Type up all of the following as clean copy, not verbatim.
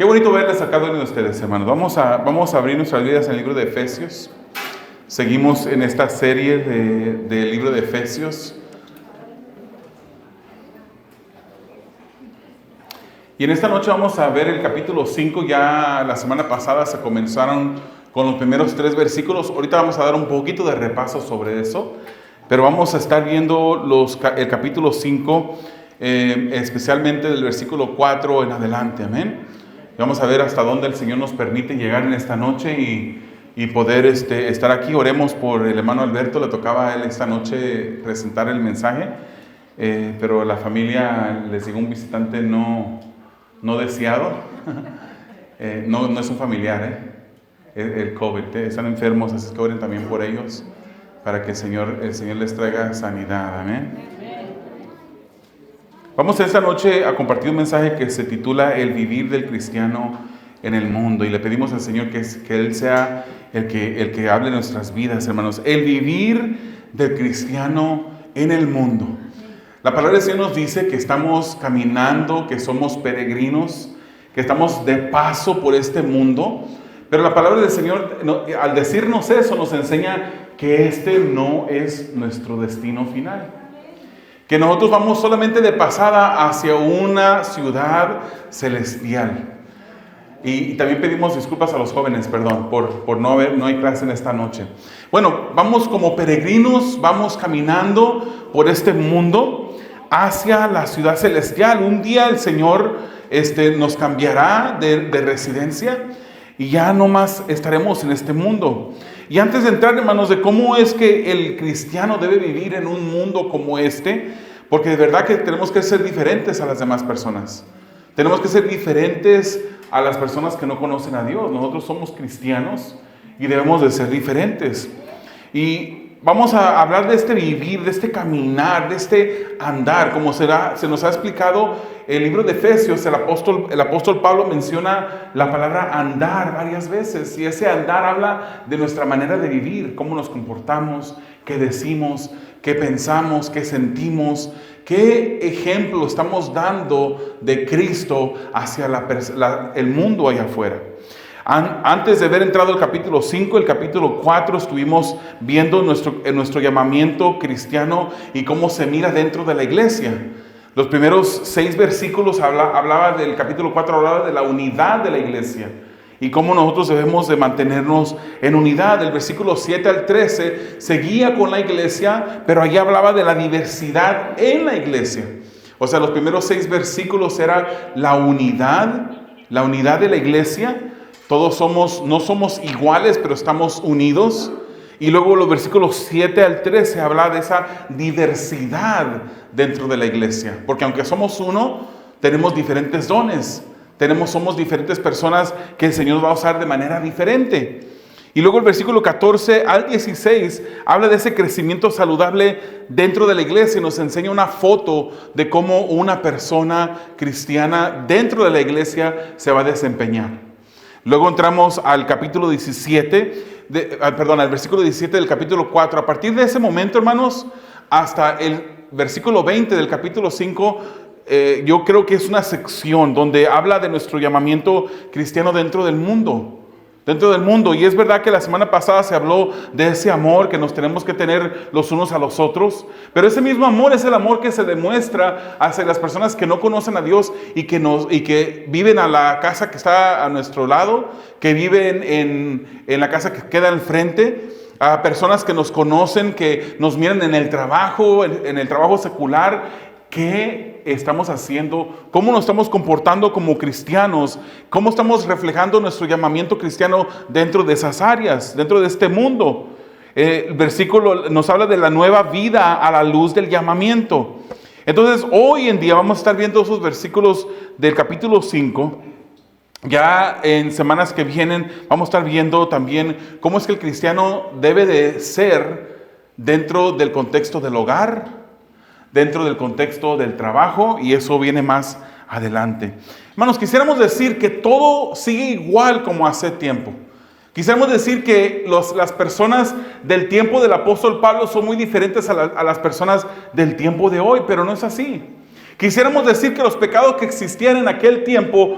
Qué bonito verles a cada uno de ustedes, hermanos. Vamos a abrir nuestras vidas en el libro de Efesios. Seguimos en esta serie del libro de Efesios. Y en esta noche vamos a ver el capítulo 5. Ya la semana pasada se comenzaron con los primeros 3 versículos. Ahorita vamos a dar un poquito de repaso sobre eso. Pero vamos a estar viendo el capítulo 5, especialmente del versículo 4 en adelante. Amén. Y vamos a ver hasta dónde el Señor nos permite llegar en esta noche y poder estar aquí. Oremos por el hermano Alberto. Le tocaba a él esta noche presentar el mensaje. Pero la familia les llegó un visitante no deseado. No es un familiar, el COVID. Están enfermos, así que oren también por ellos, para que el Señor les traiga sanidad. Amén. Vamos esta noche a compartir un mensaje que se titula El vivir del cristiano en el mundo. Y le pedimos al Señor que Él sea el que hable en nuestras vidas, hermanos. El vivir del cristiano en el mundo. La palabra del Señor nos dice que estamos caminando, que somos peregrinos, que estamos de paso por este mundo. Pero la palabra del Señor, al decirnos eso, nos enseña que este no es nuestro destino final. Que nosotros vamos solamente de pasada hacia una ciudad celestial. Y también pedimos disculpas a los jóvenes, perdón, por no hay clase en esta noche. Bueno, vamos como peregrinos, vamos caminando por este mundo hacia la ciudad celestial. Un día el Señor nos cambiará de residencia y ya no más estaremos en este mundo. Y antes de entrar, hermanos, de cómo es que el cristiano debe vivir en un mundo como este, porque de verdad que tenemos que ser diferentes a las demás personas. Tenemos que ser diferentes a las personas que no conocen a Dios. Nosotros somos cristianos y debemos de ser diferentes. Y vamos a hablar de este vivir, de este caminar, de este andar, como se nos ha explicado el libro de Efesios. El apóstol Pablo menciona la palabra andar varias veces, y ese andar habla de nuestra manera de vivir, cómo nos comportamos, qué decimos, qué pensamos, qué sentimos, qué ejemplo estamos dando de Cristo hacia el mundo allá afuera. Antes de haber entrado al capítulo 5, el capítulo 4 estuvimos viendo nuestro llamamiento cristiano y cómo se mira dentro de la iglesia. Los primeros 6 versículos hablaba del capítulo 4, hablaba de la unidad de la iglesia y cómo nosotros debemos de mantenernos en unidad. Del versículo 7 al 13 seguía con la iglesia, pero allí hablaba de la diversidad en la iglesia. O sea, los primeros 6 versículos era la unidad de la iglesia. Todos no somos iguales, pero estamos unidos. Y luego los versículos 7 al 13 habla de esa diversidad dentro de la iglesia. Porque aunque somos uno, tenemos diferentes dones. Somos diferentes personas que el Señor va a usar de manera diferente. Y luego el versículo 14 al 16 habla de ese crecimiento saludable dentro de la iglesia y nos enseña una foto de cómo una persona cristiana dentro de la iglesia se va a desempeñar. Luego entramos al capítulo 17, al versículo 17 del capítulo 4. A partir de ese momento, hermanos, hasta el versículo 20 del capítulo 5, yo creo que es una sección donde habla de nuestro llamamiento cristiano dentro del mundo. Y es verdad que la semana pasada se habló de ese amor que nos tenemos que tener los unos a los otros, pero ese mismo amor es el amor que se demuestra hacia las personas que no conocen a Dios y que viven a la casa que está a nuestro lado, que viven en la casa que queda al frente, a personas que nos conocen, que nos miran en el trabajo secular. ¿Qué estamos haciendo? ¿Cómo nos estamos comportando como cristianos? ¿Cómo estamos reflejando nuestro llamamiento cristiano dentro de esas áreas, dentro de este mundo? El versículo nos habla de la nueva vida a la luz del llamamiento. Entonces, hoy en día vamos a estar viendo esos versículos del capítulo 5. Ya en semanas que vienen vamos a estar viendo también cómo es que el cristiano debe de ser dentro del contexto del hogar, dentro del contexto del trabajo, y eso viene más adelante. Hermanos, quisiéramos decir que todo sigue igual como hace tiempo. Quisiéramos decir que las personas del tiempo del apóstol Pablo son muy diferentes a las personas del tiempo de hoy, pero no es así. Quisiéramos decir que los pecados que existían en aquel tiempo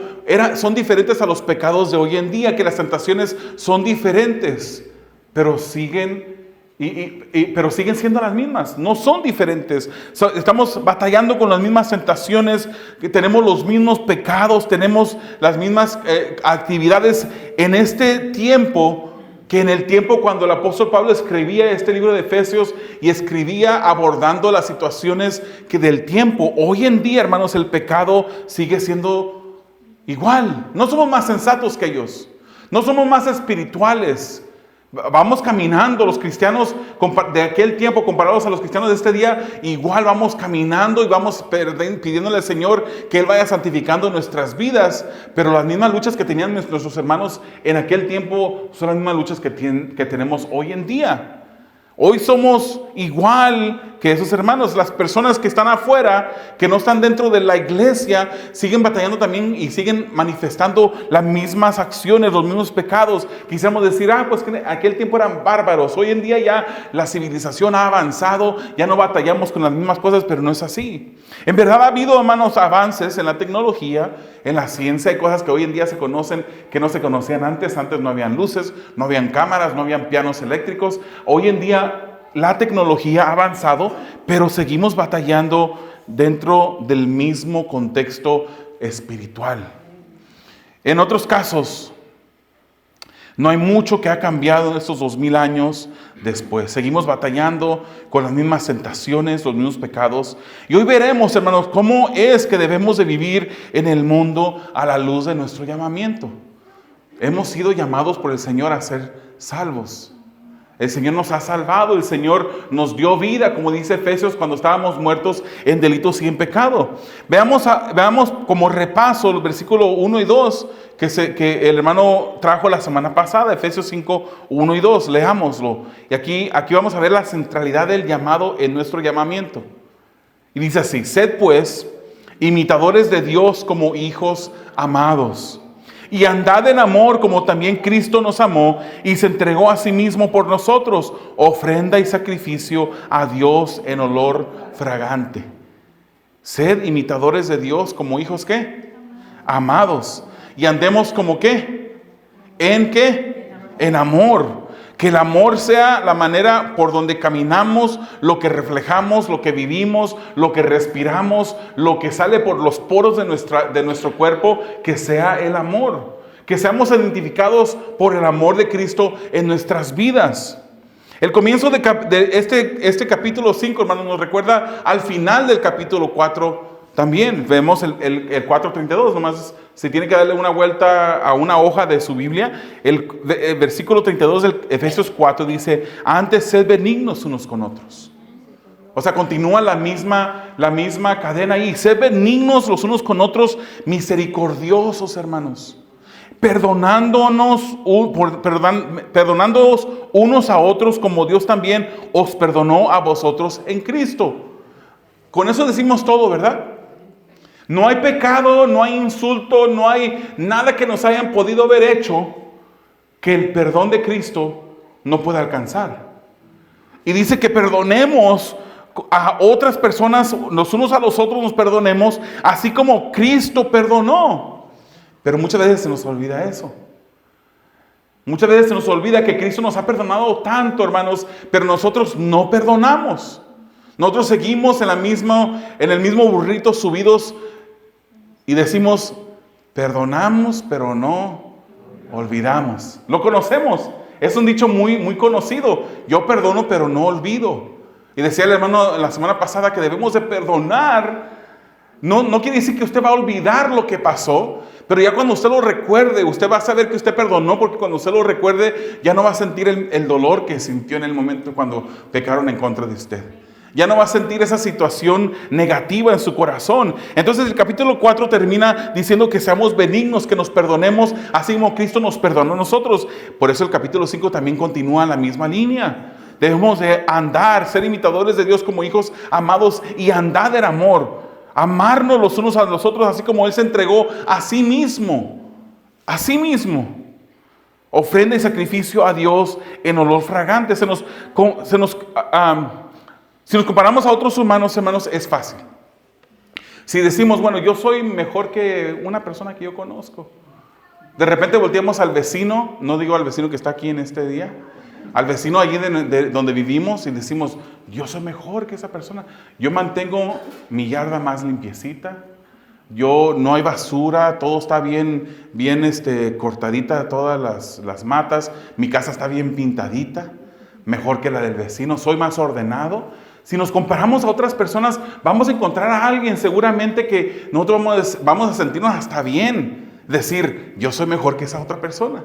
son diferentes a los pecados de hoy en día, que las tentaciones son diferentes, pero siguen siendo las mismas, no son diferentes. Estamos batallando con las mismas tentaciones, que tenemos los mismos pecados, tenemos las mismas actividades en este tiempo que en el tiempo cuando el apóstol Pablo escribía este libro de Efesios y escribía abordando las situaciones del tiempo. Hoy en día, hermanos, el pecado sigue siendo igual. No somos más sensatos que ellos, no somos más espirituales. Vamos caminando, los cristianos de aquel tiempo comparados a los cristianos de este día, igual vamos caminando y vamos pidiéndole al Señor que Él vaya santificando nuestras vidas, pero las mismas luchas que tenían nuestros hermanos en aquel tiempo son las mismas luchas que tenemos hoy en día. Hoy somos igual que esos hermanos. Las personas que están afuera, que no están dentro de la iglesia, siguen batallando también y siguen manifestando las mismas acciones, los mismos pecados. Quisiéramos decir, pues que en aquel tiempo eran bárbaros. Hoy en día ya la civilización ha avanzado, ya no batallamos con las mismas cosas, pero no es así. En verdad ha habido, hermanos, avances en la tecnología, en la ciencia. Hay cosas que hoy en día se conocen que no se conocían antes. Antes no habían luces, no habían cámaras, no habían pianos eléctricos. Hoy en día la tecnología ha avanzado, pero seguimos batallando dentro del mismo contexto espiritual. En otros casos, no hay mucho que ha cambiado en estos 2000 años después. Seguimos batallando con las mismas tentaciones, los mismos pecados. Y hoy veremos, hermanos, cómo es que debemos de vivir en el mundo a la luz de nuestro llamamiento. Hemos sido llamados por el Señor a ser salvos. El Señor nos ha salvado, el Señor nos dio vida, como dice Efesios, cuando estábamos muertos en delitos y en pecado. Veamos como repaso el versículo 1 y 2 que el hermano trajo la semana pasada, Efesios 5, 1 y 2. Leámoslo. Y aquí vamos a ver la centralidad del llamado en nuestro llamamiento. Y dice así: sed pues imitadores de Dios como hijos amados, y andad en amor como también Cristo nos amó y se entregó a sí mismo por nosotros, ofrenda y sacrificio a Dios en olor fragante. Sed imitadores de Dios como hijos, ¿qué? Amados. Y andemos como ¿qué? ¿En qué? En amor. Que el amor sea la manera por donde caminamos, lo que reflejamos, lo que vivimos, lo que respiramos, lo que sale por los poros de nuestro cuerpo, que sea el amor. Que seamos identificados por el amor de Cristo en nuestras vidas. El comienzo de este capítulo 5, hermanos, nos recuerda al final del capítulo 4 también. Vemos el 4:32, nomás si tiene que darle una vuelta a una hoja de su Biblia. El versículo 32 del Efesios 4 dice: antes sed benignos unos con otros. O sea, continúa la misma cadena ahí. Sed benignos los unos con otros, misericordiosos, hermanos, perdonándoos unos a otros como Dios también os perdonó a vosotros en Cristo. Con eso decimos todo, ¿verdad? No hay pecado, no hay insulto, no hay nada que nos hayan podido haber hecho que el perdón de Cristo no pueda alcanzar. Y dice que perdonemos a otras personas, los unos a los otros nos perdonemos, así como Cristo perdonó. Pero muchas veces se nos olvida eso. Muchas veces se nos olvida que Cristo nos ha perdonado tanto, hermanos, pero nosotros no perdonamos. Nosotros seguimos en el mismo burrito subidos y decimos, perdonamos, pero no olvidamos. Lo conocemos. Es un dicho muy, muy conocido. Yo perdono, pero no olvido. Y decía el hermano la semana pasada que debemos de perdonar. No quiere decir que usted va a olvidar lo que pasó, pero ya cuando usted lo recuerde, usted va a saber que usted perdonó, porque cuando usted lo recuerde, ya no va a sentir el dolor que sintió en el momento cuando pecaron en contra de usted. Ya no va a sentir esa situación negativa en su corazón. Entonces el capítulo 4 termina diciendo que seamos benignos, que nos perdonemos, así como Cristo nos perdonó a nosotros. Por eso el capítulo 5 también continúa en la misma línea. Debemos de andar, ser imitadores de Dios como hijos amados y andar en amor. Amarnos los unos a los otros, así como Él se entregó a sí mismo. A sí mismo. Ofrenda y sacrificio a Dios en olor fragante. Si nos comparamos a otros humanos, hermanos, es fácil. Si decimos, bueno, yo soy mejor que una persona que yo conozco. De repente volteamos al vecino, no digo al vecino que está aquí en este día, al vecino allí de donde vivimos y decimos, yo soy mejor que esa persona. Yo mantengo mi yarda más limpiecita. No hay basura, todo está bien cortadita, todas las matas. Mi casa está bien pintadita, mejor que la del vecino. Soy más ordenado. Si nos comparamos a otras personas, vamos a encontrar a alguien seguramente que nosotros vamos a sentirnos hasta bien. Decir, yo soy mejor que esa otra persona.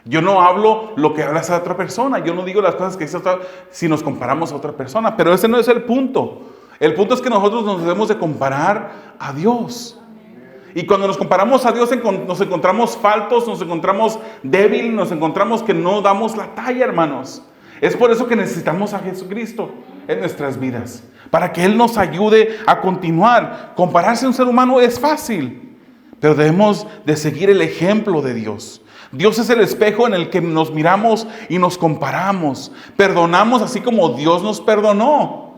Yo no hablo lo que habla esa otra persona. Yo no digo las cosas que dice otra, si nos comparamos a otra persona. Pero ese no es el punto. El punto es que nosotros nos debemos de comparar a Dios. Y cuando nos comparamos a Dios nos encontramos faltos, nos encontramos débiles, nos encontramos que no damos la talla, hermanos. Es por eso que necesitamos a Jesucristo en nuestras vidas. Para que Él nos ayude a continuar. Compararse a un ser humano es fácil. Pero debemos de seguir el ejemplo de Dios. Dios es el espejo en el que nos miramos y nos comparamos. Perdonamos así como Dios nos perdonó.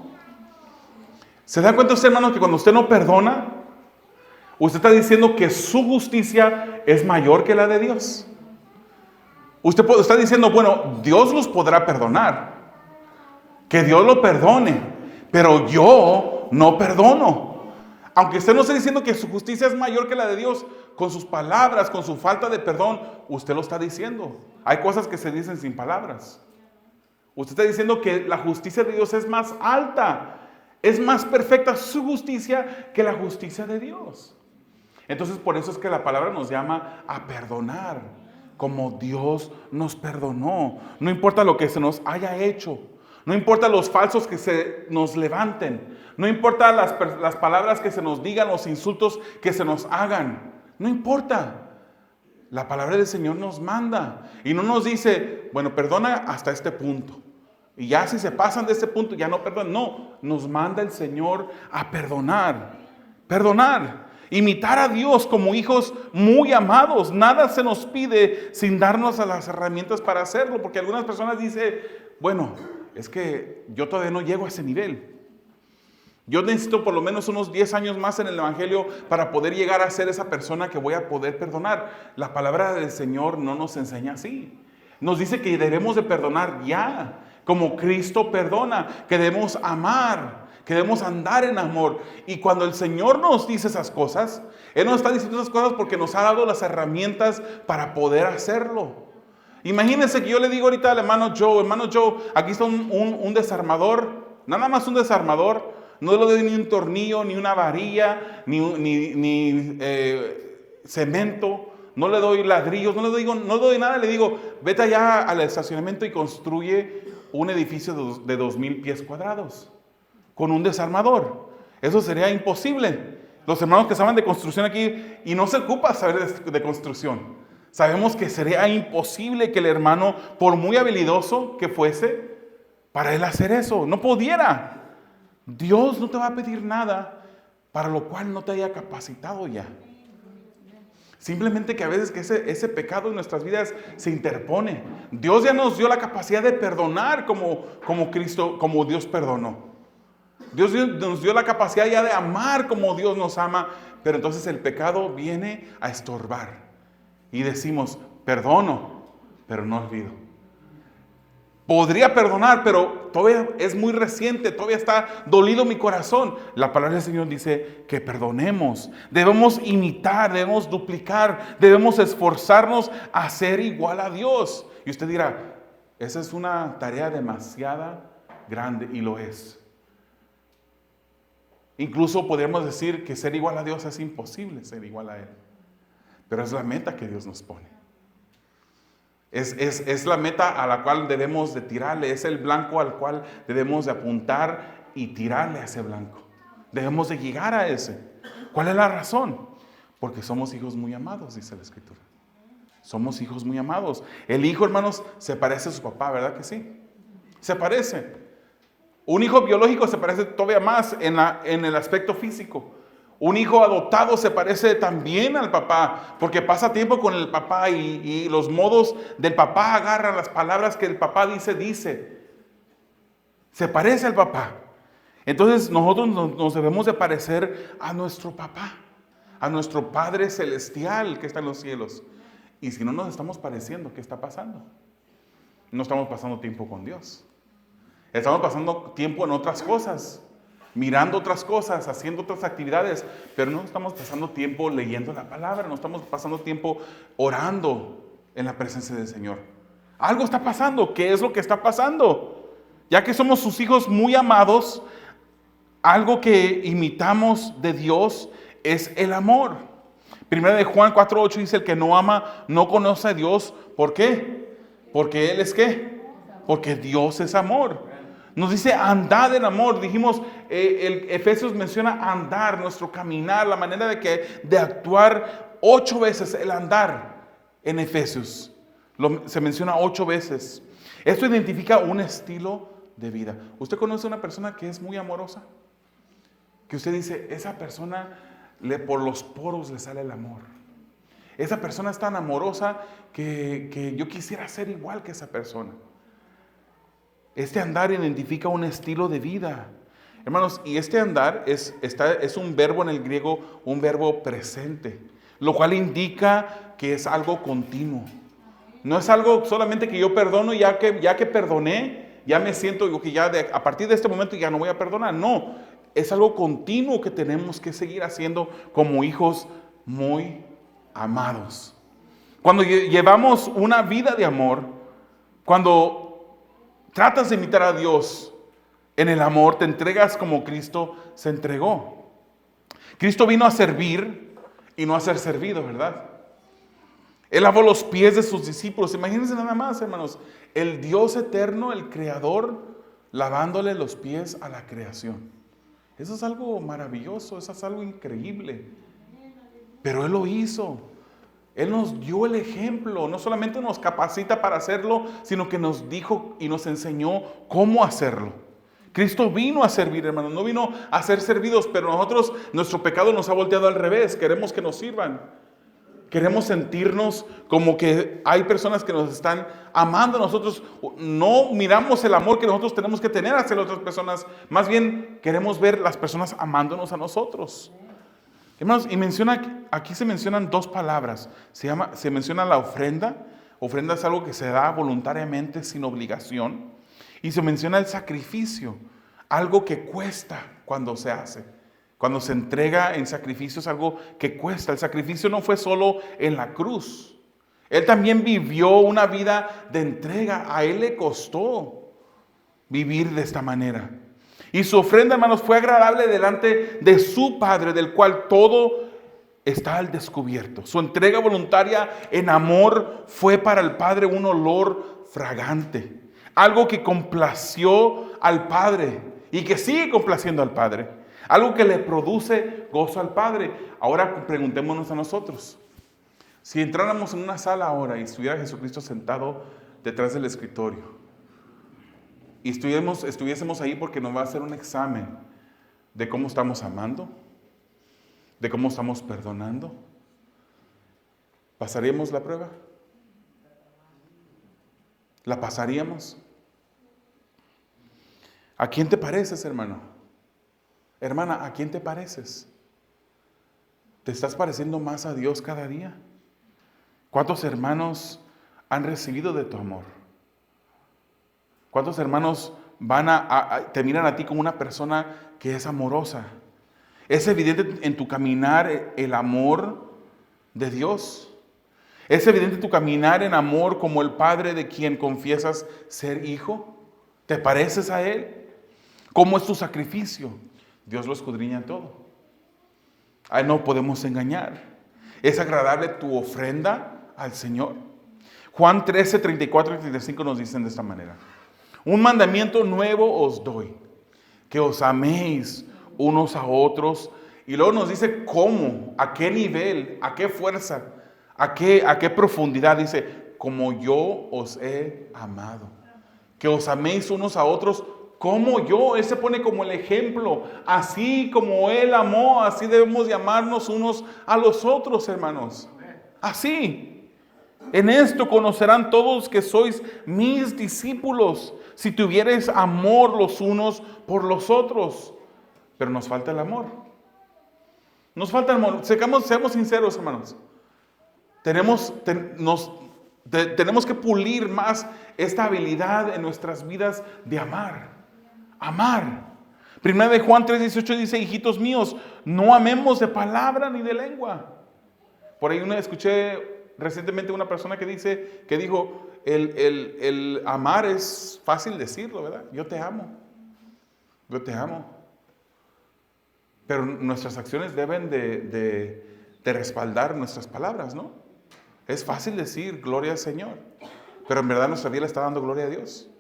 ¿Se da cuenta usted, hermano, que cuando usted no perdona, usted está diciendo que su justicia es mayor que la de Dios? Usted está diciendo, bueno, Dios los podrá perdonar. Que Dios lo perdone. Pero yo no perdono. Aunque usted no esté diciendo que su justicia es mayor que la de Dios, con sus palabras, con su falta de perdón, usted lo está diciendo. Hay cosas que se dicen sin palabras. Usted está diciendo que la justicia de Dios es más alta, es más perfecta su justicia que la justicia de Dios. Entonces, por eso es que la palabra nos llama a perdonar, como Dios nos perdonó. No importa lo que se nos haya hecho. No importa los falsos que se nos levanten. No importa las palabras que se nos digan, los insultos que se nos hagan. No importa. La palabra del Señor nos manda. Y no nos dice, bueno, perdona hasta este punto. Y ya si se pasan de este punto, ya no perdonan. No, nos manda el Señor a perdonar. Perdonar. Imitar a Dios como hijos muy amados. Nada se nos pide sin darnos a las herramientas para hacerlo. Porque algunas personas dicen, bueno, es que yo todavía no llego a ese nivel. Yo necesito por lo menos unos 10 años más en el Evangelio para poder llegar a ser esa persona que voy a poder perdonar. La palabra del Señor no nos enseña así. Nos dice que debemos de perdonar ya, como Cristo perdona, que debemos amar, que debemos andar en amor. Y cuando el Señor nos dice esas cosas, Él nos está diciendo esas cosas porque nos ha dado las herramientas para poder hacerlo. Imagínense que yo le digo ahorita al hermano Joe, aquí está un desarmador, nada más un desarmador. No le doy ni un tornillo, ni una varilla, ni cemento, no le doy ladrillos, no doy nada. Le digo, vete allá al estacionamiento y construye un edificio de 2,000 pies cuadrados con un desarmador. Eso sería imposible. Los hermanos que saben de construcción aquí, y no se ocupa saber de construcción, sabemos que sería imposible que el hermano, por muy habilidoso que fuese, para él hacer eso, no pudiera. Dios no te va a pedir nada para lo cual no te haya capacitado ya. Simplemente que a veces que ese pecado en nuestras vidas se interpone. Dios ya nos dio la capacidad de perdonar como Cristo, como Dios perdonó. Dios nos dio la capacidad ya de amar como Dios nos ama, pero entonces el pecado viene a estorbar. Y decimos, perdono, pero no olvido. Podría perdonar, pero todavía es muy reciente, todavía está dolido mi corazón. La palabra del Señor dice que perdonemos, debemos imitar, debemos duplicar, debemos esforzarnos a ser igual a Dios. Y usted dirá, esa es una tarea demasiado grande, y lo es. Incluso podríamos decir que ser igual a Dios es imposible, ser igual a Él. Pero es la meta que Dios nos pone. Es la meta a la cual debemos de tirarle, es el blanco al cual debemos de apuntar y tirarle a ese blanco. Debemos de llegar a ese. ¿Cuál es la razón? Porque somos hijos muy amados, dice la Escritura. Somos hijos muy amados. El hijo, hermanos, se parece a su papá, ¿verdad que sí? Se parece. Un hijo biológico se parece todavía más en el aspecto físico. Un hijo adoptado se parece también al papá, porque pasa tiempo con el papá y los modos del papá agarran las palabras que el papá dice. Se parece al papá. Entonces nosotros nos debemos de parecer a nuestro papá, a nuestro Padre Celestial que está en los cielos. Y si no nos estamos pareciendo, ¿qué está pasando? No estamos pasando tiempo con Dios. Estamos pasando tiempo en otras cosas, mirando otras cosas, haciendo otras actividades, pero no estamos pasando tiempo leyendo la palabra, no estamos pasando tiempo orando en la presencia del Señor. Algo está pasando. ¿Qué es lo que está pasando? Ya que somos sus hijos muy amados, algo que imitamos de Dios es el amor. Primera de Juan 4:8 dice: el que no ama no conoce a Dios. ¿Por qué? Porque Él es ¿qué? Porque Dios es amor. Nos dice andad en amor. Dijimos, el Efesios menciona andar, nuestro caminar, la manera de actuar. 8 veces el andar en Efesios. Se menciona 8 veces. Esto identifica un estilo de vida. ¿Usted conoce a una persona que es muy amorosa? Que usted dice, esa persona por los poros le sale el amor. Esa persona es tan amorosa que yo quisiera ser igual que esa persona. Este andar identifica un estilo de vida. Hermanos, y este andar es un verbo en el griego, un verbo presente, lo cual indica que es algo continuo. No es algo solamente que yo perdono y ya que perdoné, ya me siento que a partir de este momento ya no voy a perdonar. No, es algo continuo que tenemos que seguir haciendo como hijos muy amados. Cuando llevamos una vida de amor, cuando tratas de imitar a Dios en el amor, te entregas como Cristo se entregó. Cristo vino a servir y no a ser servido, ¿verdad? Él lavó los pies de sus discípulos. Imagínense nada más, hermanos, el Dios eterno, el Creador, lavándole los pies a la creación. Eso es algo maravilloso, eso es algo increíble. Pero Él lo hizo. Él nos dio el ejemplo, no solamente nos capacita para hacerlo, sino que nos dijo y nos enseñó cómo hacerlo. Cristo vino a servir, hermanos, no vino a ser servidos, pero nosotros, nuestro pecado nos ha volteado al revés, queremos que nos sirvan. Queremos sentirnos como que hay personas que nos están amando a nosotros. No miramos el amor que nosotros tenemos que tener hacia las otras personas, más bien queremos ver las personas amándonos a nosotros. Hermanos, y aquí se mencionan 2 palabras. Se menciona la ofrenda. Ofrenda es algo que se da voluntariamente, sin obligación. Y se menciona el sacrificio, algo que cuesta cuando se hace. Cuando se entrega en sacrificio es algo que cuesta. El sacrificio no fue solo en la cruz. Él también vivió una vida de entrega. A Él le costó vivir de esta manera. Y su ofrenda, hermanos, fue agradable delante de su Padre, del cual todo está al descubierto. Su entrega voluntaria en amor fue para el Padre un olor fragante. Algo que complació al Padre y que sigue complaciendo al Padre. Algo que le produce gozo al Padre. Ahora preguntémonos a nosotros. Si entráramos en una sala ahora y estuviera Jesucristo sentado detrás del escritorio, y estuviésemos ahí porque nos va a hacer un examen de cómo estamos amando, de cómo estamos perdonando, ¿pasaríamos la prueba? ¿La pasaríamos? ¿A quién te pareces, hermano? Hermana, ¿a quién te pareces? ¿Te estás pareciendo más a Dios cada día? ¿Cuántos hermanos han recibido de tu amor? ¿Cuántos hermanos te miran a ti como una persona que es amorosa? ¿Es evidente en tu caminar el amor de Dios? ¿Es evidente en tu caminar en amor como el Padre de quien confiesas ser hijo? ¿Te pareces a Él? ¿Cómo es tu sacrificio? Dios lo escudriña todo. A Él no podemos engañar. ¿Es agradable tu ofrenda al Señor? Juan 13, 34 y 35 nos dicen de esta manera: un mandamiento nuevo os doy, que os améis unos a otros. Y luego nos dice cómo, a qué nivel, a qué fuerza, a qué profundidad. Dice, como yo os he amado. Que os améis unos a otros como yo. Él se pone como el ejemplo. Así como Él amó, así debemos de amarnos unos a los otros, hermanos. Así. En esto conocerán todos que sois mis discípulos, si tuviereis amor los unos por los otros. pero nos falta el amor. Nos falta el amor. Seamos sinceros, hermanos. Tenemos que pulir más esta habilidad en nuestras vidas de amar. Amar. Primera de Juan 3:18 dice: hijitos míos, no amemos de palabra ni de lengua. Por ahí escuché recientemente una persona que dijo, el amar es fácil decirlo, ¿verdad? Yo te amo. Yo te amo. Pero nuestras acciones deben de respaldar nuestras palabras, ¿no? Es fácil decir gloria al Señor, pero en verdad nuestra vida le está dando gloria a Dios.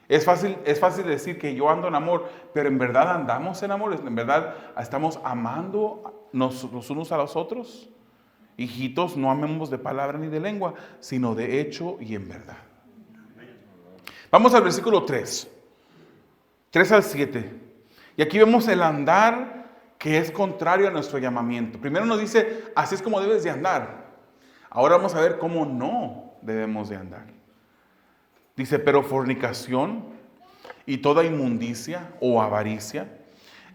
Es fácil decir que yo ando en amor, pero en verdad andamos en amor, en verdad estamos amando los unos a los otros. Hijitos, no amemos de palabra ni de lengua, sino de hecho y en verdad. Vamos al versículo 3 al 7. Y aquí vemos el andar que es contrario a nuestro llamamiento. Primero nos dice, así es como debes de andar. Ahora vamos a ver cómo no debemos de andar. Dice, pero fornicación y toda inmundicia o avaricia,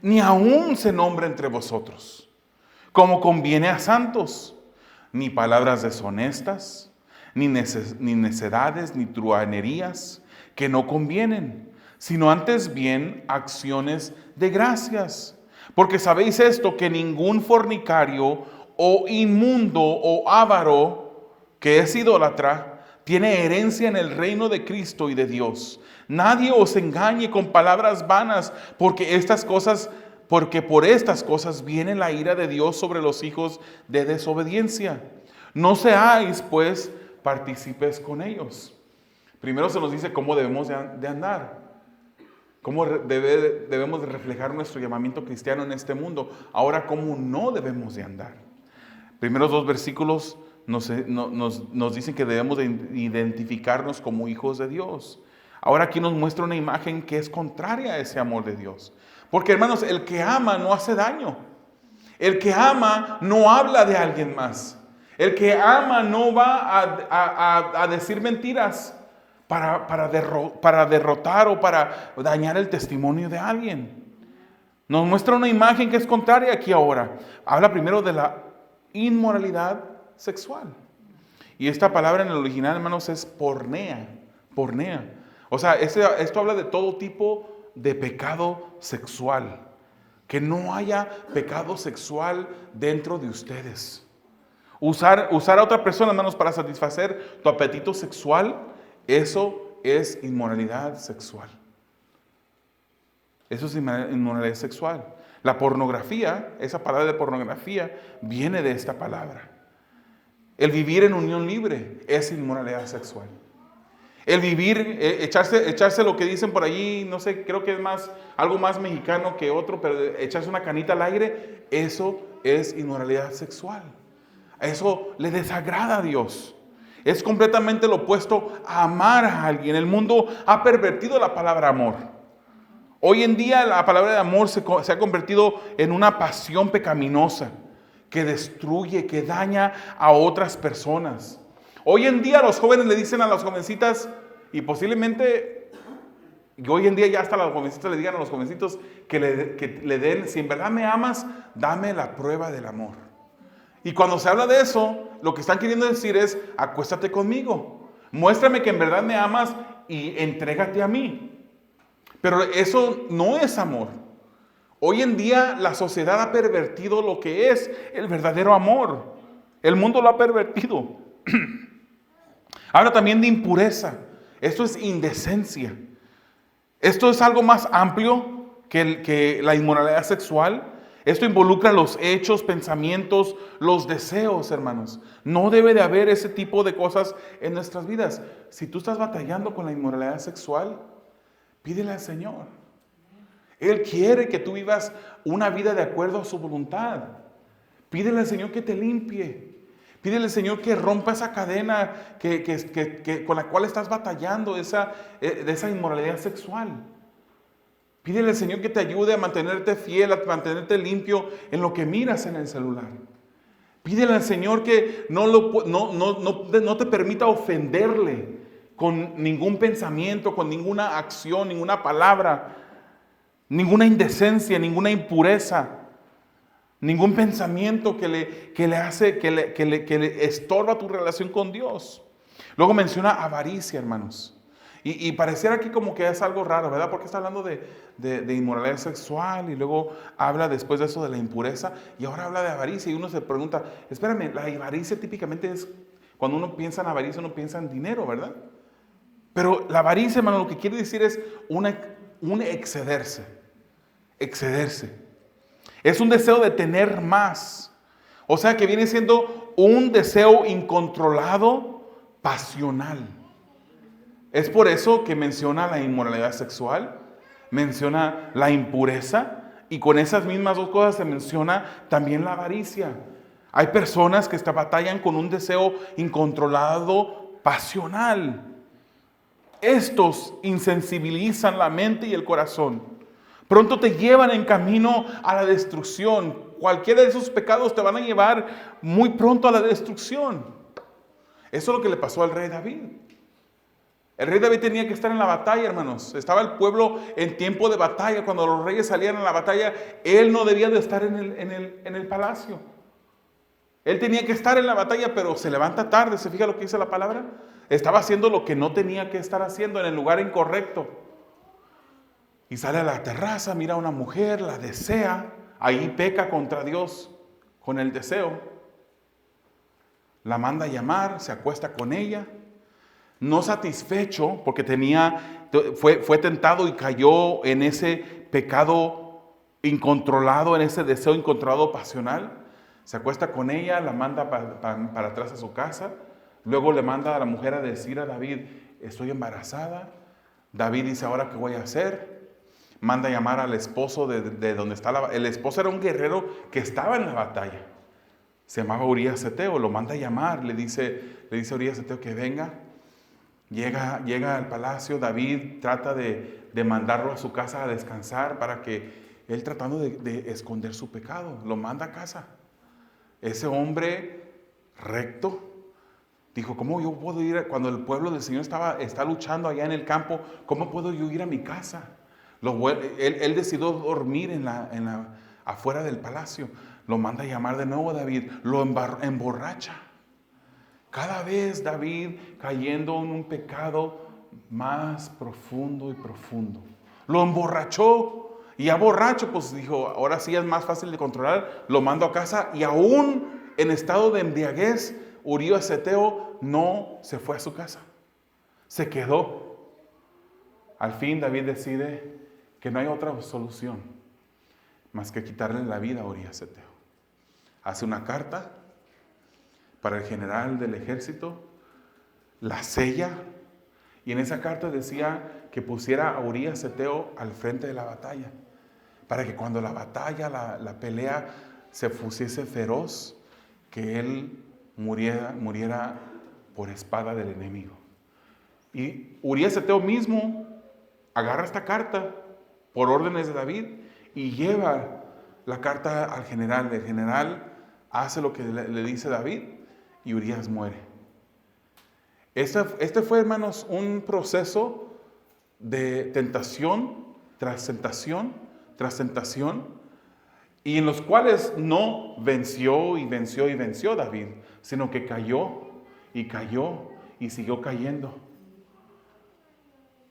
ni aún se nombra entre vosotros, como conviene a santos, ni palabras deshonestas, ni necedades, ni truhanerías, que no convienen, sino antes bien acciones de gracias. Porque sabéis esto, que ningún fornicario o inmundo o avaro, que es idólatra, tiene herencia en el reino de Cristo y de Dios. Nadie os engañe con palabras vanas, porque por estas cosas viene la ira de Dios sobre los hijos de desobediencia. No seáis, pues, partícipes con ellos. Primero se nos dice cómo debemos de andar. Cómo debemos de reflejar nuestro llamamiento cristiano en este mundo. Ahora, cómo no debemos de andar. Primeros 2 versículos nos dicen que debemos de identificarnos como hijos de Dios. Ahora aquí nos muestra una imagen que es contraria a ese amor de Dios. Porque, hermanos, el que ama no hace daño. El que ama no habla de alguien más. El que ama no va a decir mentiras para derrotar o para dañar el testimonio de alguien. Nos muestra una imagen que es contraria aquí ahora. Habla primero de la inmoralidad sexual. Y esta palabra en el original, hermanos, es pornea. Pornea. O sea, esto habla de todo tipo de pecado sexual. Que no haya pecado sexual dentro de ustedes. Usar a otra persona, hermanos, para satisfacer tu apetito sexual, eso es inmoralidad sexual. Eso es inmoralidad sexual. La pornografía, esa palabra de pornografía, viene de esta palabra. El vivir en unión libre es inmoralidad sexual. El vivir, echarse lo que dicen por allí, no sé, creo que es algo más mexicano que otro, pero echarse una canita al aire, eso es inmoralidad sexual. Eso le desagrada a Dios. Es completamente lo opuesto a amar a alguien. El mundo ha pervertido la palabra amor. Hoy en día la palabra de amor se ha convertido en una pasión pecaminosa que destruye, que daña a otras personas. Hoy en día los jóvenes le dicen a las jovencitas, y posiblemente hoy en día ya hasta las jovencitas le digan a los jovencitos que le den, si en verdad me amas, dame la prueba del amor. Y cuando se habla de eso, lo que están queriendo decir es, acuéstate conmigo, muéstrame que en verdad me amas y entrégate a mí. Pero eso no es amor. Hoy en día la sociedad ha pervertido lo que es el verdadero amor. El mundo lo ha pervertido. Habla también de impureza. Esto es indecencia. Esto es algo más amplio que la inmoralidad sexual. Esto involucra los hechos, pensamientos, los deseos, hermanos. No debe de haber ese tipo de cosas en nuestras vidas. Si tú estás batallando con la inmoralidad sexual, pídele al Señor. Él quiere que tú vivas una vida de acuerdo a su voluntad. Pídele al Señor que te limpie. Pídele al Señor que rompa esa cadena con la cual estás batallando, de esa inmoralidad sexual. Pídele al Señor que te ayude a mantenerte fiel, a mantenerte limpio en lo que miras en el celular. Pídele al Señor que no te permita ofenderle con ningún pensamiento, con ninguna acción, ninguna palabra. ninguna indecencia, ninguna impureza, ningún pensamiento que le estorba tu relación con Dios. Luego menciona avaricia, hermanos. Y pareciera aquí como que es algo raro, ¿verdad? Porque está hablando de inmoralidad sexual y luego habla después de eso de la impureza y ahora habla de avaricia y uno se pregunta, espérame, la avaricia típicamente es, cuando uno piensa en avaricia uno piensa en dinero, ¿verdad? Pero la avaricia, hermano, lo que quiere decir es un excederse. Es un deseo de tener más. O sea que viene siendo un deseo incontrolado, pasional. Es por eso que menciona la inmoralidad sexual, menciona la impureza y con esas mismas dos cosas se menciona también la avaricia. Hay personas que batallan con un deseo incontrolado, pasional. Estos insensibilizan la mente y el corazón. Pronto te llevan en camino a la destrucción. Cualquiera de esos pecados te van a llevar muy pronto a la destrucción. Eso es lo que le pasó al rey David. El rey David tenía que estar en la batalla, hermanos. Estaba el pueblo en tiempo de batalla. Cuando los reyes salían a la batalla, él no debía de estar en el palacio. Él tenía que estar en la batalla, pero se levanta tarde. ¿Se fija lo que dice la palabra? Estaba haciendo lo que no tenía que estar haciendo en el lugar incorrecto. Y sale a la terraza, mira a una mujer, la desea. Ahí peca contra Dios con el deseo. La manda a llamar, se acuesta con ella. No satisfecho, porque fue tentado y cayó en ese pecado incontrolado, en ese deseo incontrolado pasional. Se acuesta con ella, la manda para atrás a su casa. Luego le manda a la mujer a decir a David, estoy embarazada. David dice, ¿ahora qué voy a hacer? Manda a llamar al esposo de donde está el esposo era un guerrero que estaba en la batalla. Se llamaba Urías Eteo, lo manda a llamar, le dice a Urías Eteo que venga. Llega al palacio, David trata de mandarlo a su casa a descansar para que él tratando de esconder su pecado, lo manda a casa. Ese hombre recto dijo, ¿cómo yo puedo ir cuando el pueblo del Señor está luchando allá en el campo? ¿Cómo puedo yo ir a mi casa? Él decidió dormir afuera del palacio. Lo manda a llamar de nuevo a David, lo emborracha. Cada vez David cayendo en un pecado más profundo y profundo. Lo emborrachó y ya borracho pues dijo, ahora sí es más fácil de controlar. Lo mando a casa y aún en estado de embriaguez, Urías Eteo no se fue a su casa. Se quedó. Al fin David decide que no hay otra solución más que quitarle la vida a Urías Eteo. Hace una carta para el general del ejército, la sella, y en esa carta decía que pusiera a Urías Eteo al frente de la batalla, para que cuando la batalla, la pelea se pusiese feroz, que él muriera por espada del enemigo. Y Urías Eteo mismo agarra esta carta por órdenes de David y lleva la carta al general. El general hace lo que le dice David y Urías muere. Este fue, hermanos, un proceso de tentación tras tentación tras tentación, y en los cuales no venció y venció y venció David, sino que cayó y siguió cayendo.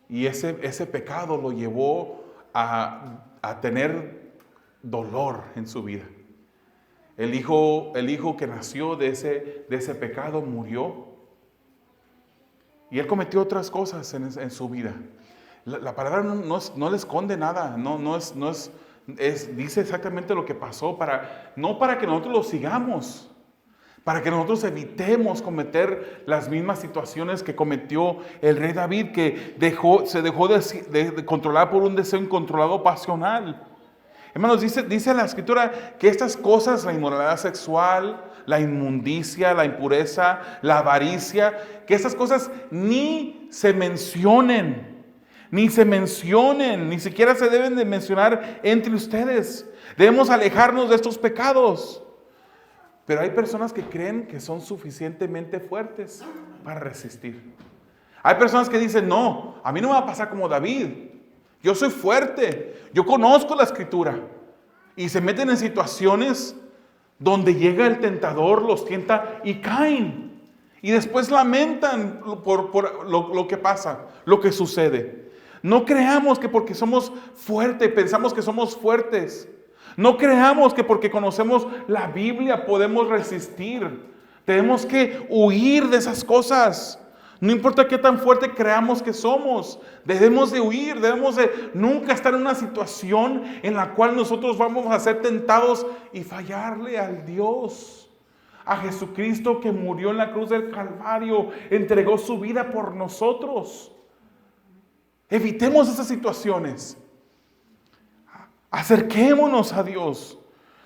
Y ese pecado lo llevó a tener dolor en su vida. El hijo que nació de ese pecado murió. Y él cometió otras cosas en su vida. La palabra no le esconde nada. Dice exactamente lo que pasó. No para que nosotros lo sigamos. Para que nosotros evitemos cometer las mismas situaciones que cometió el rey David, que se dejó de controlar por un deseo incontrolado pasional. Hermanos, dice la Escritura que estas cosas, la inmoralidad sexual, la inmundicia, la impureza, la avaricia, que estas cosas ni se mencionen, ni siquiera se deben de mencionar entre ustedes. Debemos alejarnos de estos pecados. Pero hay personas que creen que son suficientemente fuertes para resistir. Hay personas que dicen, no, a mí no me va a pasar como David. Yo soy fuerte. Yo conozco la Escritura. Y se meten en situaciones donde llega el tentador, los tienta y caen. Y después lamentan por lo que pasa, lo que sucede. No creamos que porque somos fuertes, pensamos que somos fuertes. No creamos que porque conocemos la Biblia podemos resistir. Tenemos que huir de esas cosas. No importa qué tan fuerte creamos que somos, debemos de huir, debemos de nunca estar en una situación en la cual nosotros vamos a ser tentados y fallarle al Dios. A Jesucristo que murió en la cruz del Calvario, entregó su vida por nosotros. Evitemos esas situaciones. Acerquémonos a Dios.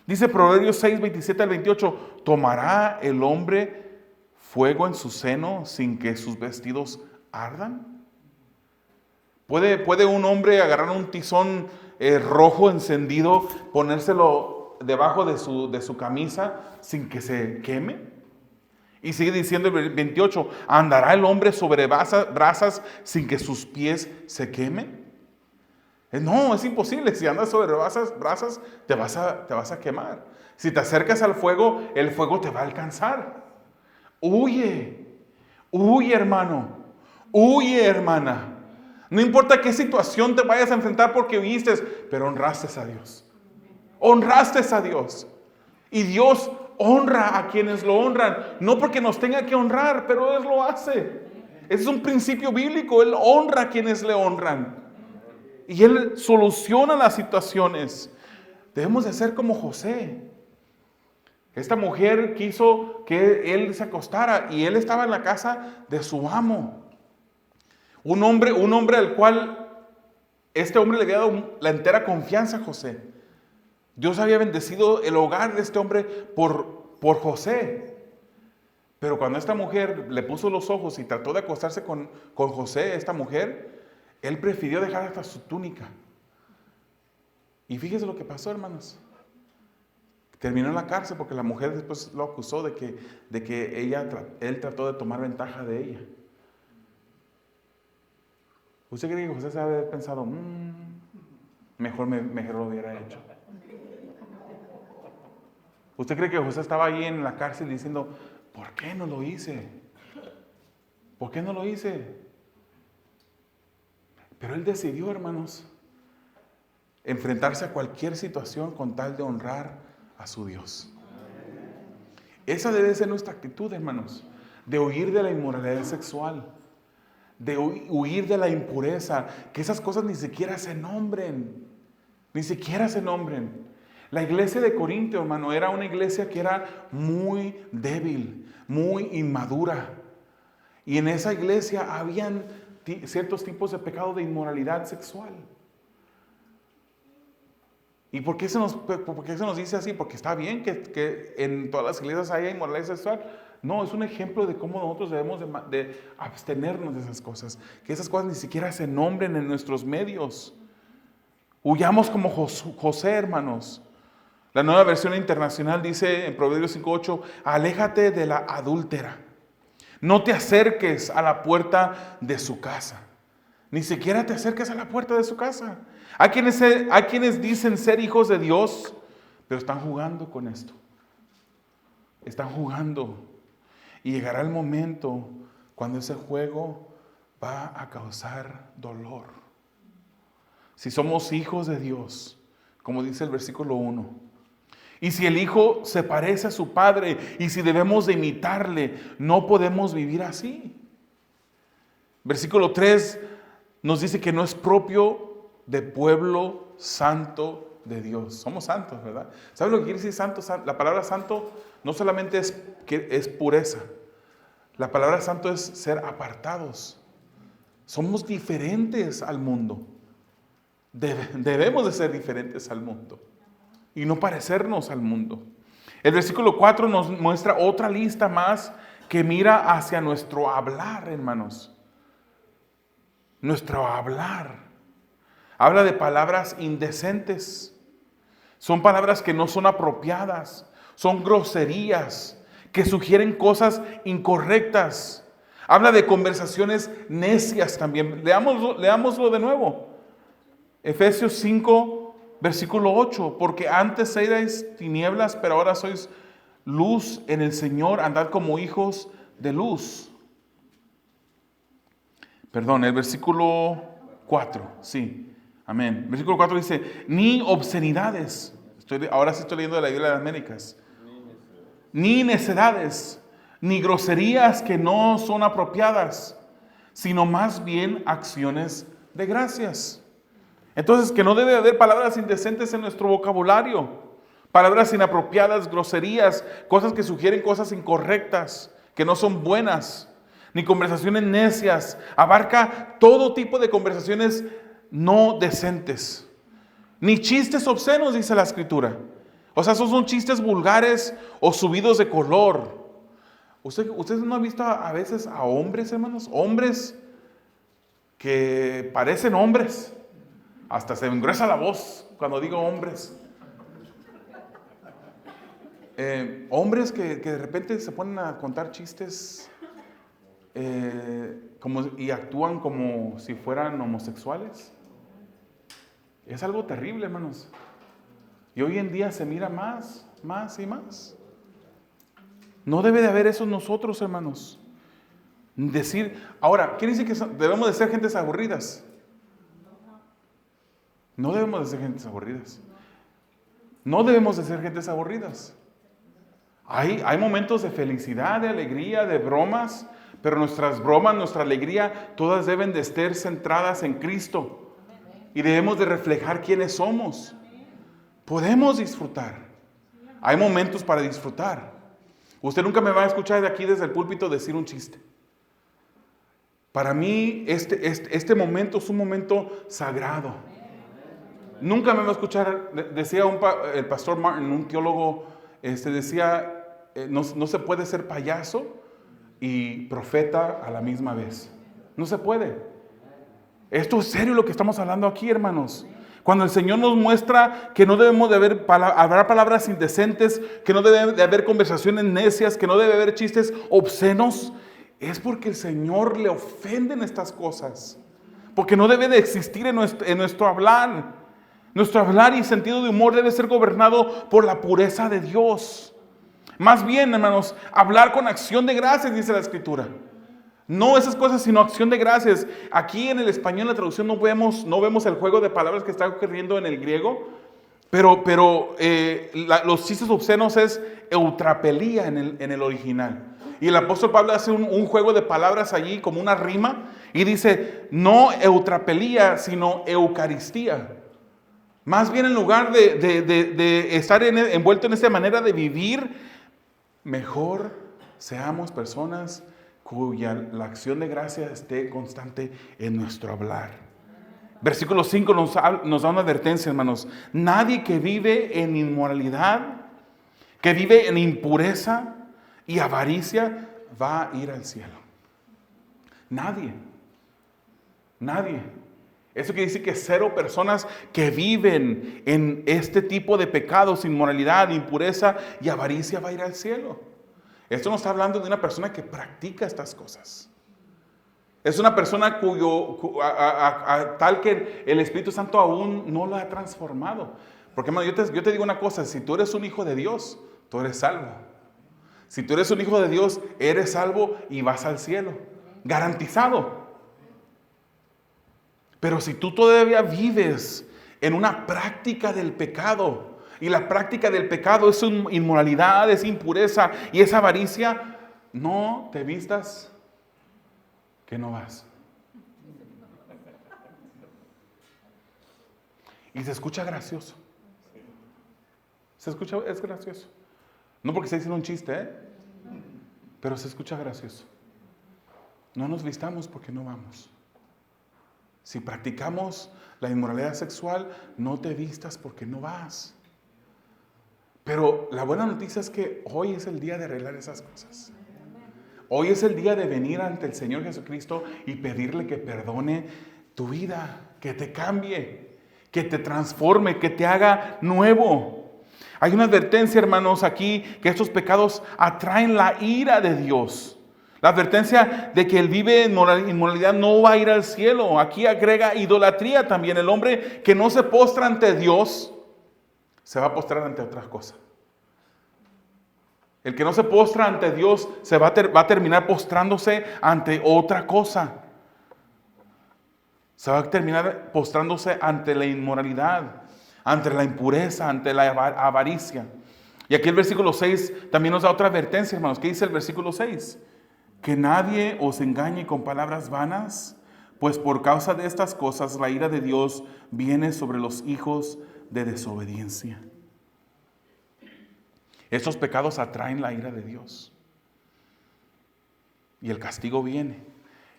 Dice Proverbios 6, 27 al 28, ¿tomará el hombre fuego en su seno sin que sus vestidos ardan? ¿Puede un hombre agarrar un tizón rojo encendido, ponérselo debajo de su camisa sin que se queme? Y sigue diciendo el 28, ¿andará el hombre sobre brasas sin que sus pies se quemen? No, es imposible. Si andas sobre brasas te vas a quemar. Si te acercas al fuego, el fuego te va a alcanzar. Huye hermano, huye hermana. No importa qué situación te vayas a enfrentar porque huiste, pero honraste a Dios. Honraste a Dios. Y Dios honra a quienes lo honran. No porque nos tenga que honrar, pero Él lo hace. Ese es un principio bíblico. Él honra a quienes le honran. Y Él soluciona las situaciones. Debemos de ser como José. Esta mujer quiso que él se acostara y él estaba en la casa de su amo. Un hombre al cual este hombre le había dado la entera confianza a José. Dios había bendecido el hogar de este hombre por José. Pero cuando esta mujer le puso los ojos y trató de acostarse con José, esta mujer, él prefirió dejar hasta su túnica. Y fíjese lo que pasó, hermanos. Terminó en la cárcel porque la mujer después lo acusó de que él trató de tomar ventaja de ella. ¿Usted cree que José se había pensado, mejor lo hubiera hecho? ¿Usted cree que José estaba ahí en la cárcel diciendo, ¿por qué no lo hice? ¿Por qué no lo hice? Pero él decidió, hermanos, enfrentarse a cualquier situación con tal de honrar a su Dios. Esa debe ser nuestra actitud, hermanos, de huir de la inmoralidad sexual, de huir de la impureza, que esas cosas ni siquiera se nombren, La iglesia de Corinto, hermano, era una iglesia que era muy débil, muy inmadura, y en esa iglesia habían ciertos tipos de pecado de inmoralidad sexual. ¿Y por qué se nos dice así? Porque está bien que en todas las iglesias haya inmoralidad sexual. No, es un ejemplo de cómo nosotros debemos de abstenernos de esas cosas. Que esas cosas ni siquiera se nombren en nuestros medios. Huyamos como José, hermanos. La Nueva Versión Internacional dice en Proverbios 5:8, aléjate de la adúltera. No te acerques a la puerta de su casa. Ni siquiera te acerques a la puerta de su casa. Hay quienes dicen ser hijos de Dios, pero están jugando con esto. Están jugando. Y llegará el momento cuando ese juego va a causar dolor. Si somos hijos de Dios, como dice el versículo 1, y si el hijo se parece a su padre, y si debemos de imitarle, no podemos vivir así. Versículo 3 nos dice que no es propio de pueblo santo de Dios. Somos santos, ¿verdad? ¿Sabe lo que quiere decir santo? La palabra santo no solamente es pureza. La palabra santo es ser apartados. Somos diferentes al mundo. Debemos de ser diferentes al mundo y no parecernos al mundo. El versículo 4 nos muestra otra lista más que mira hacia nuestro hablar, hermanos. Nuestro hablar. Habla de palabras indecentes. Son palabras que no son apropiadas. Son groserías que sugieren cosas incorrectas. Habla de conversaciones necias también. Leámoslo de nuevo. Efesios 5, versículo 8. Porque antes erais tinieblas, pero ahora sois luz en el Señor. Andad como hijos de luz. Perdón, el versículo 4. Sí, amén. Versículo 4 dice, ni obscenidades. Ahora sí estoy leyendo de la Biblia de las Américas. Ni necedades, ni groserías que no son apropiadas, sino más bien acciones de gracias. Entonces, que no debe haber palabras indecentes en nuestro vocabulario, palabras inapropiadas, groserías, cosas que sugieren cosas incorrectas, que no son buenas, ni conversaciones necias. Abarca todo tipo de conversaciones no decentes, ni chistes obscenos, dice la Escritura. O sea, esos son chistes vulgares o subidos de color. ¿Ustedes no han visto a veces a hombres, hermanos? Hombres que parecen hombres. Hasta se me engruesa la voz cuando digo hombres. Hombres que de repente se ponen a contar chistes y actúan como si fueran homosexuales. Es algo terrible, hermanos. Y hoy en día se mira más y más. No debe de haber eso en nosotros, hermanos. Ahora, ¿quiere decir que debemos de ser gentes aburridas? No debemos de ser gentes aburridas. No debemos de ser gentes aburridas. Hay momentos de felicidad, de alegría, de bromas, pero nuestras bromas, nuestra alegría, todas deben de estar centradas en Cristo. Y debemos de reflejar quiénes somos. Podemos disfrutar. Hay momentos para disfrutar. Usted nunca me va a escuchar de aquí desde el púlpito decir un chiste. Para mí este momento es un momento sagrado. Nunca me va a escuchar, decía el pastor Martin, un teólogo, decía, no se puede ser payaso y profeta a la misma vez. No se puede. Esto es serio lo que estamos hablando aquí, hermanos. Cuando el Señor nos muestra que no debemos de haber palabras indecentes, que no debe de haber conversaciones necias, que no debe haber chistes obscenos, es porque el Señor le ofenden estas cosas. Porque no debe de existir en nuestro hablar. Nuestro hablar y sentido de humor debe ser gobernado por la pureza de Dios. Más bien, hermanos, hablar con acción de gracias, dice la Escritura. No esas cosas, sino acción de gracias. Aquí en el español, en la traducción, no vemos el juego de palabras que está ocurriendo en el griego, pero los chistes obscenos es eutrapelía en el original. Y el apóstol Pablo hace un juego de palabras allí, como una rima, y dice, no eutrapelía, sino eucaristía. Más bien, en lugar de estar envuelto en esta manera de vivir, mejor seamos personas cuya la acción de gracia esté constante en nuestro hablar. Versículo 5 nos da una advertencia, hermanos. Nadie que vive en inmoralidad, que vive en impureza y avaricia, va a ir al cielo. Nadie. Eso quiere decir que 0 personas que viven en este tipo de pecados, inmoralidad, impureza y avaricia, va a ir al cielo. Esto no está hablando de una persona que practica estas cosas. Es una persona tal que el Espíritu Santo aún no la ha transformado. Porque, hermano, yo te digo una cosa, si tú eres un hijo de Dios, tú eres salvo. Si tú eres un hijo de Dios, eres salvo y vas al cielo. Garantizado. Pero si tú todavía vives en una práctica del pecado, y la práctica del pecado es inmoralidad, es impureza y es avaricia, no te vistas que no vas. Y se escucha gracioso. Es gracioso. No porque esté diciendo un chiste, pero se escucha gracioso. No nos vistamos porque no vamos. Si practicamos la inmoralidad sexual, no te vistas porque no vas. Pero la buena noticia es que hoy es el día de arreglar esas cosas. Hoy es el día de venir ante el Señor Jesucristo y pedirle que perdone tu vida, que te cambie, que te transforme, que te haga nuevo. Hay una advertencia, hermanos, aquí, que estos pecados atraen la ira de Dios. La advertencia de que él vive en inmoralidad no va a ir al cielo. Aquí agrega idolatría también. El hombre que no se postra ante Dios se va a postrar ante otras cosas. El que no se postra ante Dios va a terminar postrándose ante otra cosa. Se va a terminar postrándose ante la inmoralidad, ante la impureza, ante la avaricia. Y aquí el versículo 6 también nos da otra advertencia, hermanos. ¿Qué dice el versículo 6? Que nadie os engañe con palabras vanas, pues por causa de estas cosas la ira de Dios viene sobre los hijos de desobediencia. Estos pecados atraen la ira de Dios. Y el castigo viene.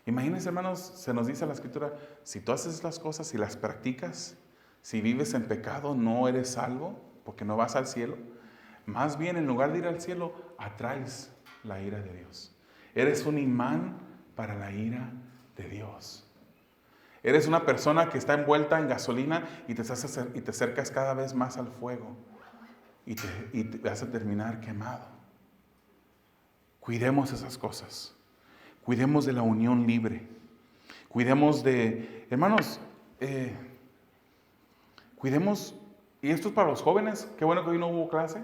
Imagínense, hermanos, se nos dice en la Escritura, si tú haces las cosas, si las practicas, si vives en pecado, no eres salvo, porque no vas al cielo. Más bien, en lugar de ir al cielo, atraes la ira de Dios. Eres un imán para la ira de Dios. Eres una persona que está envuelta en gasolina y te acercas cada vez más al fuego. Y te vas a terminar quemado. Cuidemos esas cosas. Cuidemos de la unión libre. Cuidemos de, hermanos, cuidemos, y esto es para los jóvenes, qué bueno que hoy no hubo clase.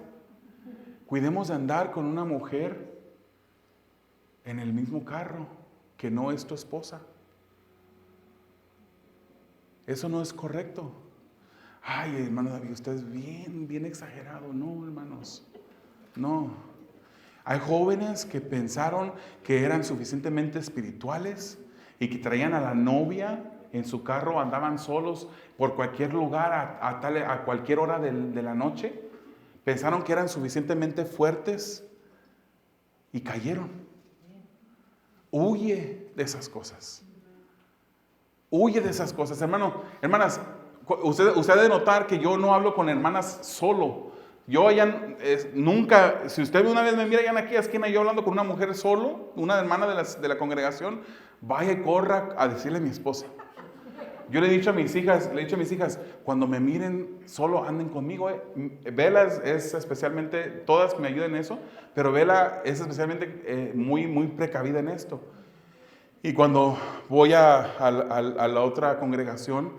Cuidemos de andar con una mujer en el mismo carro que no es tu esposa. Eso no es correcto. Ay, hermano David, usted es bien exagerado. No, hermanos, no. Hay jóvenes que pensaron que eran suficientemente espirituales y que traían a la novia en su carro, andaban solos por cualquier lugar a cualquier hora de la noche. Pensaron que eran suficientemente fuertes y cayeron. Huye de esas cosas. Huye de esas cosas, hermano. Hermanas, usted debe notar que yo no hablo con hermanas solo. Yo nunca, si usted una vez me mira allá aquí a esquina, yo hablando con una mujer solo, una hermana de la congregación, vaya y corra a decirle a mi esposa. Yo le he dicho a mis hijas, cuando me miren solo anden conmigo. Vela es especialmente, todas me ayudan en eso, pero Vela es especialmente muy precavida en esto. Y cuando voy a la otra congregación,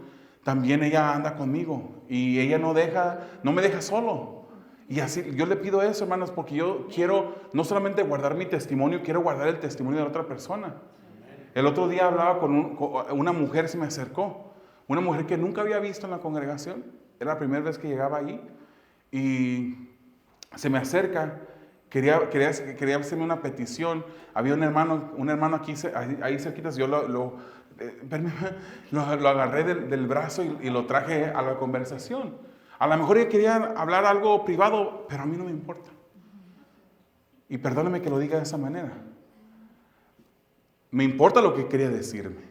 también ella anda conmigo y ella no me deja solo. Y así yo le pido eso, hermanos, porque yo quiero no solamente guardar mi testimonio, quiero guardar el testimonio de la otra persona. El otro día hablaba con una mujer, se me acercó, una mujer que nunca había visto en la congregación, era la primera vez que llegaba ahí, y se me acerca, quería hacerme una petición. Había un hermano aquí, ahí cerquita, yo lo agarré del brazo y lo traje a la conversación. A lo mejor ella quería hablar algo privado, pero a mí no me importa. Y perdóneme que lo diga de esa manera. Me importa lo que quería decirme.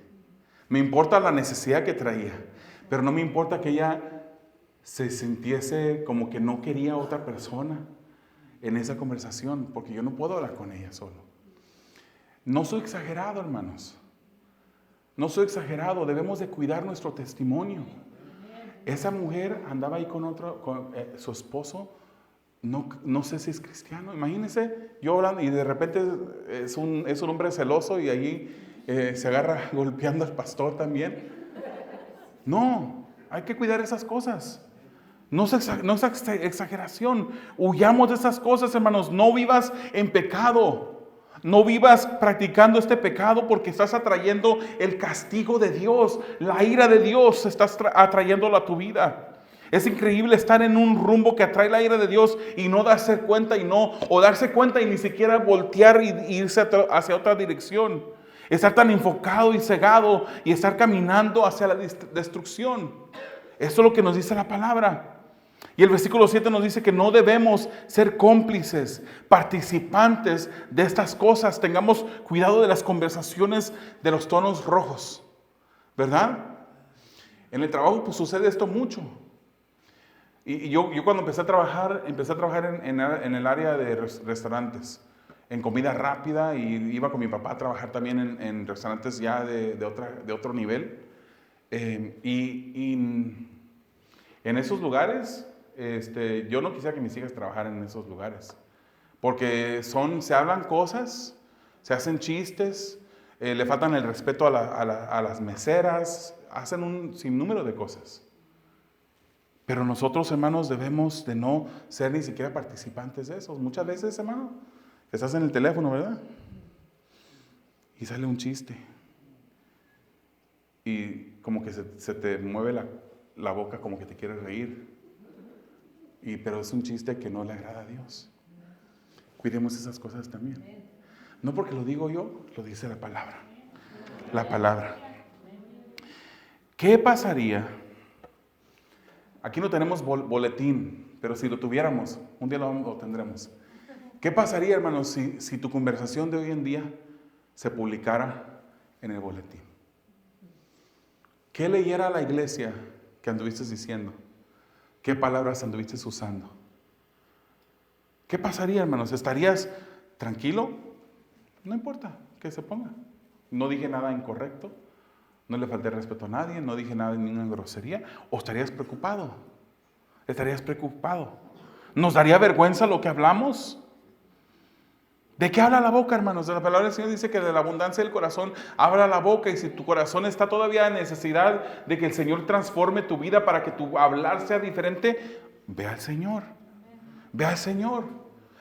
Me importa la necesidad que traía. Pero no me importa que ella se sintiese como que no quería a otra persona en esa conversación, porque yo no puedo hablar con ella solo. No soy exagerado, hermanos. No soy exagerado. Debemos de cuidar nuestro testimonio. Esa mujer andaba ahí con su esposo. No sé si es cristiano. Imagínense, yo hablando y de repente es un hombre celoso y allí se agarra golpeando al pastor también. No, hay que cuidar esas cosas. No es exageración. Huyamos de esas cosas, hermanos. No vivas en pecado. No vivas practicando este pecado porque estás atrayendo el castigo de Dios. La ira de Dios estás atrayéndolo a tu vida. Es increíble estar en un rumbo que atrae la ira de Dios y no darse cuenta o darse cuenta y ni siquiera voltear y irse hacia otra dirección. Estar tan enfocado y cegado y estar caminando hacia la destrucción. Eso es lo que nos dice la palabra. Y el versículo 7 nos dice que no debemos ser cómplices, participantes de estas cosas. Tengamos cuidado de las conversaciones de los tonos rojos, ¿verdad? En el trabajo pues sucede esto mucho. Y yo cuando empecé a trabajar en el área de restaurantes, en comida rápida, y iba con mi papá a trabajar también en restaurantes ya de otro nivel. Y en esos lugares, yo no quisiera que mis hijas trabajaran en esos lugares, porque se hablan cosas, Se hacen chistes, le faltan el respeto a las meseras, hacen un sinnúmero de cosas. Pero nosotros, hermanos, debemos de no ser ni siquiera participantes de eso. Muchas veces, hermano, estás en el teléfono, ¿verdad? Y sale un chiste. Y como que se te mueve la boca, como que te quieres reír. Pero es un chiste que no le agrada a Dios. Cuidemos esas cosas también. No porque lo digo yo, lo dice la palabra. La palabra. ¿Qué pasaría? Aquí no tenemos boletín, pero si lo tuviéramos, un día lo tendremos. ¿Qué pasaría, hermanos, si tu conversación de hoy en día se publicara en el boletín? ¿Qué leyera la iglesia que anduviste diciendo? ¿Qué palabras anduviste usando? ¿Qué pasaría, hermanos? ¿Estarías tranquilo? No importa que se ponga. No dije nada incorrecto, no le falté respeto a nadie, no dije nada, ninguna grosería. ¿O estarías preocupado? ¿Estarías preocupado? ¿Nos daría vergüenza lo que hablamos? ¿De qué habla la boca, hermanos? De la palabra del Señor dice que de la abundancia del corazón habla la boca. Y si tu corazón está todavía en necesidad de que el Señor transforme tu vida para que tu hablar sea diferente, ve al Señor. Ve al Señor.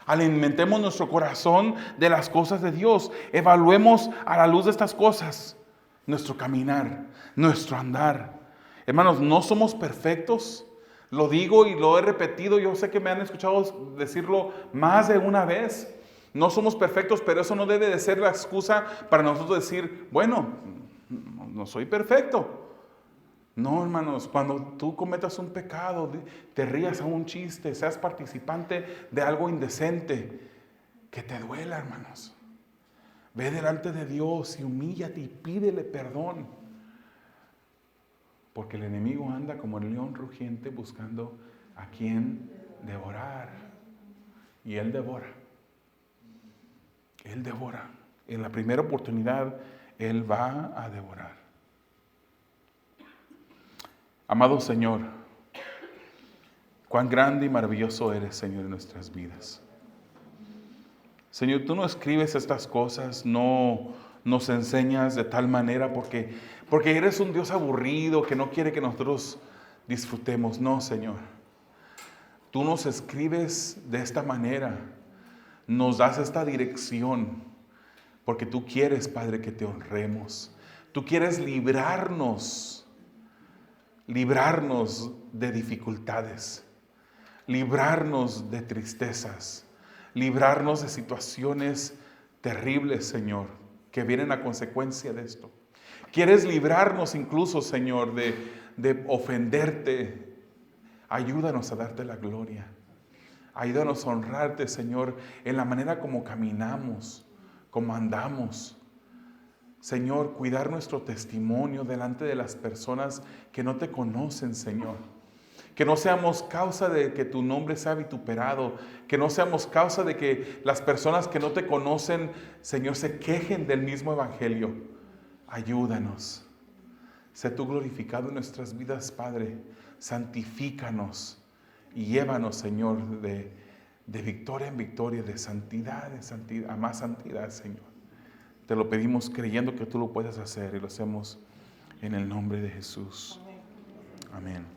Alimentemos nuestro corazón de las cosas de Dios. Evaluemos a la luz de estas cosas nuestro caminar, nuestro andar. Hermanos, no somos perfectos. Lo digo y lo he repetido. Yo sé que me han escuchado decirlo más de una vez. No somos perfectos, pero eso no debe de ser la excusa para nosotros decir, bueno, no soy perfecto. No, hermanos, cuando tú cometas un pecado, te rías a un chiste, seas participante de algo indecente, que te duela, hermanos. Ve delante de Dios y humíllate y pídele perdón. Porque el enemigo anda como el león rugiente buscando a quien devorar. Y él devora. Él devora. En la primera oportunidad, él va a devorar. Amado Señor, cuán grande y maravilloso eres, Señor, en nuestras vidas. Señor, tú no escribes estas cosas, no nos enseñas de tal manera porque eres un Dios aburrido que no quiere que nosotros disfrutemos. No, Señor. Tú nos escribes de esta manera, nos das esta dirección, porque tú quieres, Padre, que te honremos. Tú quieres librarnos de dificultades, librarnos de tristezas, librarnos de situaciones terribles, Señor, que vienen a consecuencia de esto. Quieres librarnos incluso, Señor, de ofenderte. Ayúdanos a darte la gloria. Ayúdanos a honrarte, Señor, en la manera como caminamos, como andamos. Señor, cuidar nuestro testimonio delante de las personas que no te conocen, Señor. Que no seamos causa de que tu nombre sea vituperado. Que no seamos causa de que las personas que no te conocen, Señor, se quejen del mismo evangelio. Ayúdanos. Sé tú glorificado en nuestras vidas, Padre. Santifícanos y llévanos, Señor, de victoria en victoria, de santidad en santidad, a más santidad, Señor. Te lo pedimos creyendo que tú lo puedes hacer y lo hacemos en el nombre de Jesús. Amén.